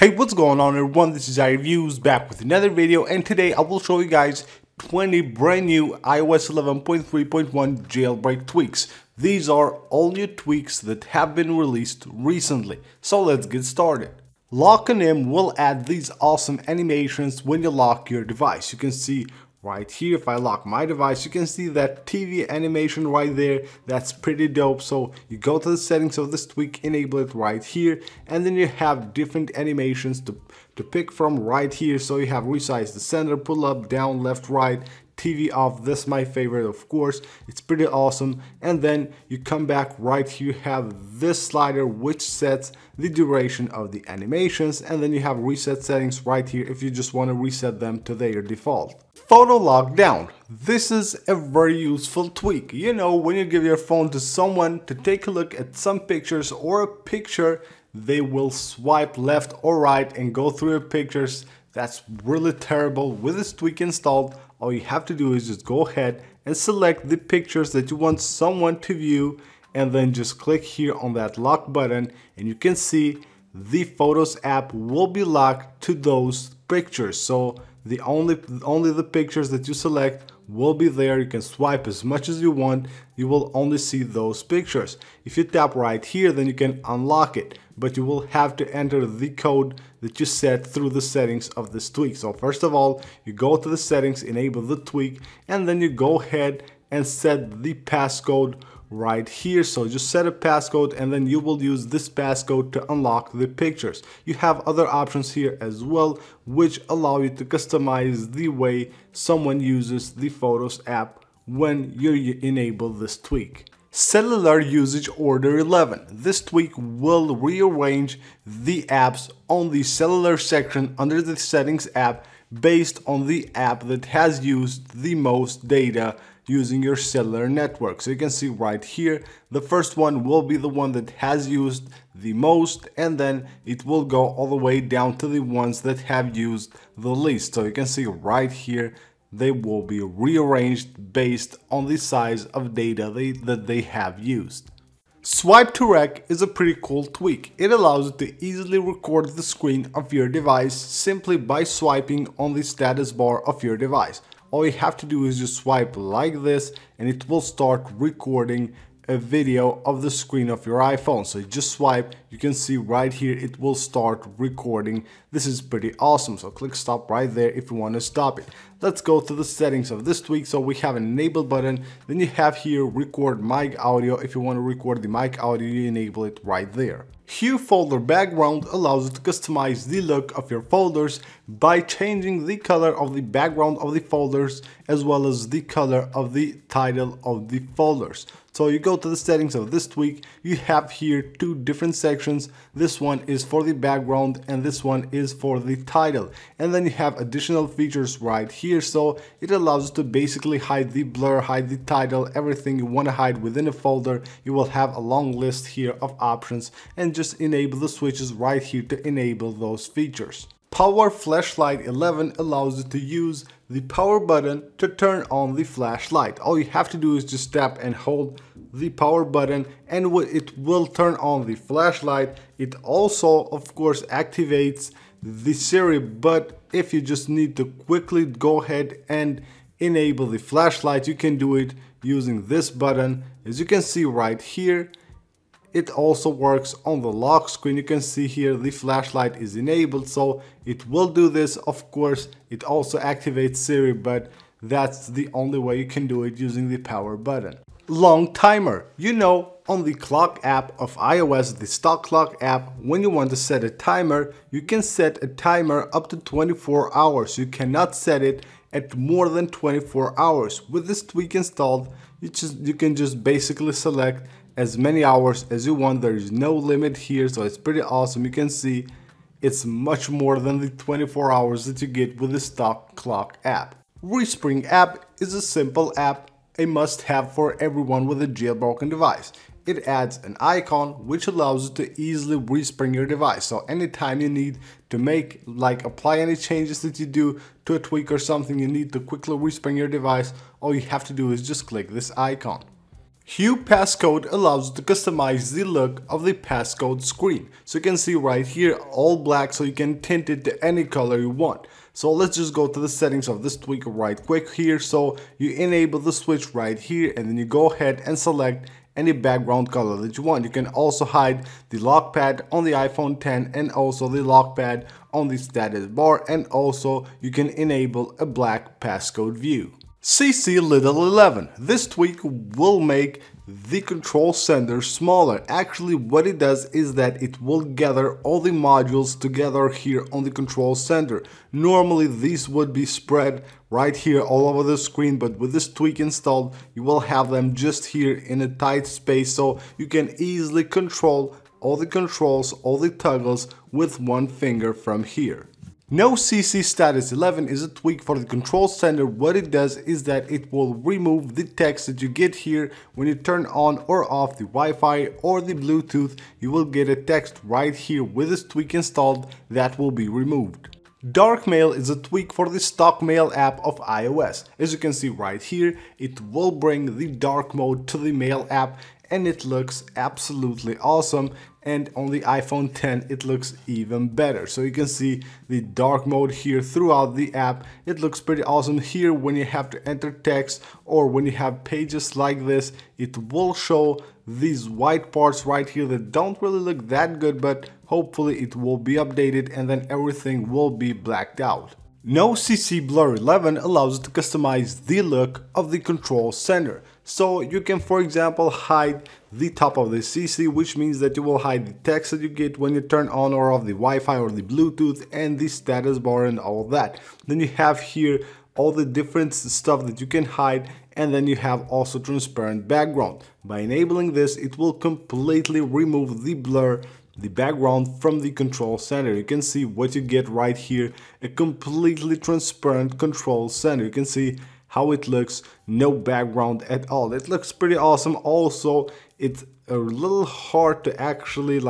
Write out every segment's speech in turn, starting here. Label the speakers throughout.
Speaker 1: Hey, what's going on everyone? This is iReviews back with another video, and today I will show you guys 20 brand new iOS 11.3.1 jailbreak tweaks. These are all new tweaks that have been released recently. So let's get started. LockAnim will add these awesome animations when you lock your device. You can see right here, if I lock my device, you can see that TV animation right there. That's pretty dope. So you go to the settings of this tweak, enable it right here, and then you have different animations to pick from right here. So you have resize the center, pull up, down, left, right, TV off. This is my favorite, of course. It's pretty awesome. And then you come back right here, you have this slider which sets the duration of the animations, and then you have reset settings right here if you just want to reset them to their default. PhotoLockdown. This is a very useful tweak. You know, when you give your phone to someone to take a look at some pictures or a picture, they will swipe left or right and go through your pictures. That's really terrible. With this tweak installed, all you have to do is just go ahead and select the pictures that you want someone to view, and then just click here on that lock button, and you can see the Photos app will be locked to those pictures. So only the pictures that you select will be there. You can swipe as much as you want. You will only see those pictures. If you tap right here, then you can unlock it, but you will have to enter the code that you set through the settings of this tweak. So first of all, you go to the settings, enable the tweak, and then you go ahead and set the passcode right here. So just set a passcode, and then you will use this passcode to unlock the pictures. You have other options here as well, which allow you to customize the way someone uses the Photos app when you enable this tweak. CellularUsageOrderxi. This tweak will rearrange the apps on the cellular section under the settings app based on the app that has used the most data using your cellular network. So you can see right here, the first one will be the one that has used the most, and then it will go all the way down to the ones that have used the least. So you can see right here, they will be rearranged based on the size of data that they have used. Swipe to Rec is a pretty cool tweak. It allows you to easily record the screen of your device simply by swiping on the status bar of your device. All you have to do is just swipe like this, and it will start recording a video of the screen of your iPhone. So you just swipe, you can see right here, it will start recording. This is pretty awesome. So click stop right there if you want to stop it. Let's go to the settings of this tweak. So we have an enable button, then you have here record mic audio. If you want to record the mic audio, you enable it right there. hueFolder background allows you to customize the look of your folders by changing the color of the background of the folders as well as the color of the title of the folders. So you go to the settings of this tweak, you have here two different sections. This one is for the background and this one is for the title. And then you have additional features right here. So it allows you to basically hide the blur, hide the title, everything you want to hide within a folder. You will have a long list here of options, and just enable the switches right here to enable those features. Power Flashlight 11 allows you to use the power button to turn on the flashlight. All you have to do is just tap and hold the power button, and it will turn on the flashlight. It also, of course, activates the Siri, but if you just need to quickly go ahead and enable the flashlight, you can do it using this button. As you can see right here, it also works on the lock screen. You can see here the flashlight is enabled, so it will do this. Of course, it also activates Siri, but that's the only way you can do it using the power button. Long timer. You know, on the clock app of iOS, the stock clock app, when you want to set a timer, you can set a timer up to 24 hours. You cannot set it at more than 24 hours. With this tweak installed, you can just basically select as many hours as you want. There is no limit here, so it's pretty awesome. You can see it's much more than the 24 hours that you get with the stock clock app. RespringApp is a simple app, a must-have for everyone with a jailbroken device. It adds an icon which allows you to easily respring your device. So anytime you need to apply any changes that you do to a tweak or something, you need to quickly respring your device, all you have to do is just click this icon. huePasscode allows you to customize the look of the passcode screen. So you can see right here all black, so you can tint it to any color you want. So let's just go to the settings of this tweak right quick here. So you enable the switch right here, and then you go ahead and select any background color that you want. You can also hide the lock pad on the iPhone X and also the lock pad on the status bar, and also you can enable a black passcode view. CCLittleXI. This tweak will make the control center smaller. Actually, what it does is that it will gather all the modules together here on the control center. Normally these would be spread right here all over the screen, but with this tweak installed, you will have them just here in a tight space, so you can easily control all the controls, all the toggles with one finger from here. No CC Status 11 is a tweak for the control center. What it does is that it will remove the text that you get here when you turn on or off the Wi-Fi or the Bluetooth. You will get a text right here with this tweak installed that will be removed. Dark Mail is a tweak for the stock mail app of iOS. As you can see right here, it will bring the dark mode to the mail app, and it looks absolutely awesome. And on the iPhone X it looks even better. So you can see the dark mode here throughout the app. It looks pretty awesome here when you have to enter text or when you have pages like this. It will show these white parts right here that don't really look that good, but hopefully it will be updated and then everything will be blacked out. No CC Blur 11 allows you to customize the look of the control center. So you can, for example, hide the top of the CC, which means that you will hide the text that you get when you turn on or off the Wi-Fi or the Bluetooth and the status bar and all that. Then you have here all the different stuff that you can hide, and then you have also transparent background. By enabling this, it will completely remove the blur, the background from the control center. You can see what you get right here, a completely transparent control center. You can see how it looks, no background at all. It looks pretty awesome. Also, it's a little hard to actually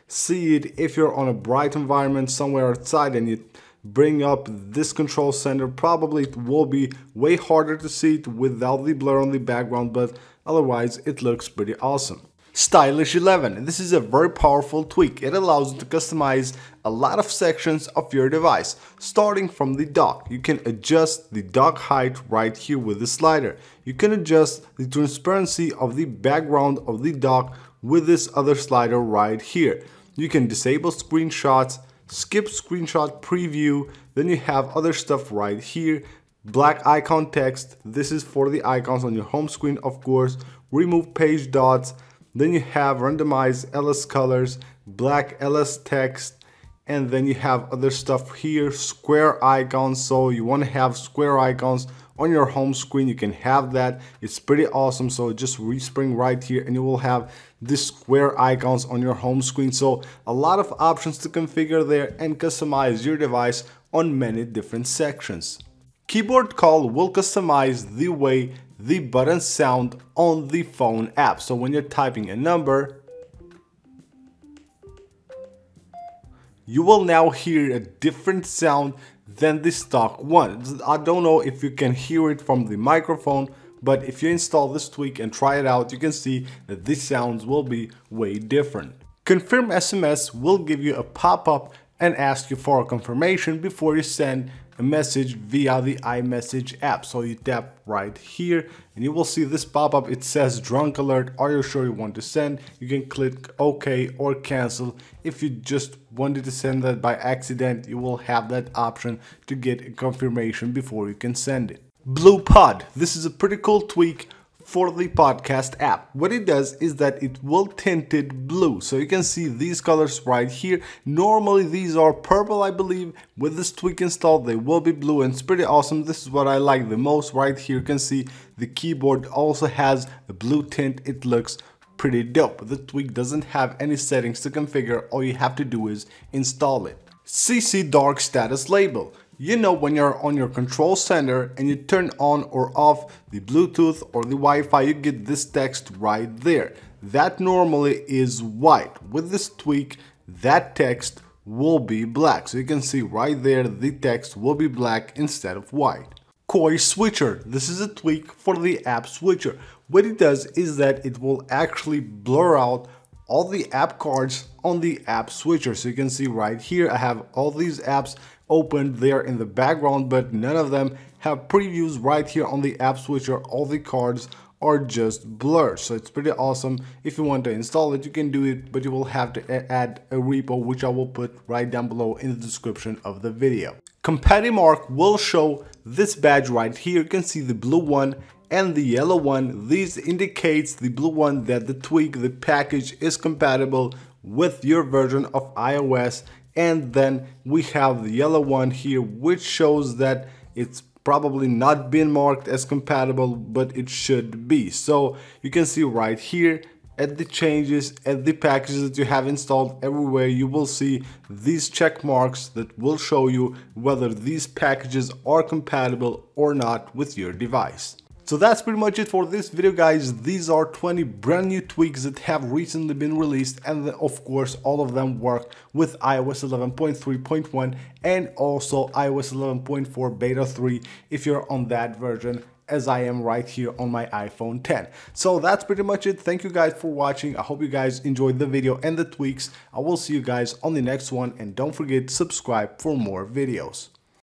Speaker 1: see it if you're on a bright environment somewhere outside and you bring up this control center. Probably it will be way harder to see it without the blur on the background, but otherwise it looks pretty awesome. Stylish 11. This is a very powerful tweak. It allows you to customize a lot of sections of your device. Starting from the dock, you can adjust the dock height right here with the slider. You can adjust the transparency of the background of the dock with this other slider right here. You can disable screenshots, skip screenshot preview, then you have other stuff right here. Black icon text, this is for the icons on your home screen, of course. Remove page dots. Then you have randomized LS colors, black LS text, and then you have other stuff here, square icons. So you want to have square icons on your home screen, you can have that. It's pretty awesome. So just respring right here and you will have this square icons on your home screen. So a lot of options to configure there and customize your device on many different sections. KeyboardCall will customize the way the buttons sound on the phone app. So when you're typing a number, you will now hear a different sound than the stock one. I don't know if you can hear it from the microphone, but if you install this tweak and try it out, you can see that these sounds will be way different. ConfirmSMS will give you a pop-up and ask you for a confirmation before you send a message via the iMessage app. So you tap right here and you will see this pop-up. It says drunk alert. Are you sure you want to send? You can click OK or cancel. If you just wanted to send that by accident, you will have that option to get a confirmation before you can send it. BluePod. This is a pretty cool tweak for the podcast app. What it does is that it will tint it blue. So you can see these colors right here. Normally these are purple, I believe. With this tweak installed, they will be blue, and it's pretty awesome. This is what I like the most right here. You can see the keyboard also has a blue tint. It looks pretty dope. The tweak doesn't have any settings to configure. All you have to do is install it. CCDarkStatusLabel. You know, when you're on your control center and you turn on or off the Bluetooth or the Wi-Fi, you get this text right there. That normally is white. With this tweak, that text will be black. So you can see right there, the text will be black instead of white. CoySwitcher. This is a tweak for the app switcher. What it does is that it will actually blur out all the app cards on the app switcher. So you can see right here, I have all these apps opened there in the background, but none of them have previews right here on the app switcher. All the cards are just blurred. So it's pretty awesome. If you want to install it, you can do it, but you will have to add a repo, which I will put right down below in the description of the video. Compatimark will show this badge right here. You can see the blue one and the yellow one. This indicates the blue one that the tweak, the package is compatible with your version of iOS, and then we have the yellow one here, which shows that it's probably not been marked as compatible, but it should be. So you can see right here at the changes, at the packages that you have installed, everywhere you will see these check marks that will show you whether these packages are compatible or not with your device. So that's pretty much it for this video, guys. These are 20 brand new tweaks that have recently been released, and of course all of them work with iOS 11.3.1 and also iOS 11.4 beta 3 if you're on that version, as I am right here on my iPhone 10. So that's pretty much it. Thank you guys for watching. I hope you guys enjoyed the video and the tweaks. I will see you guys on the next one, and don't forget to subscribe for more videos.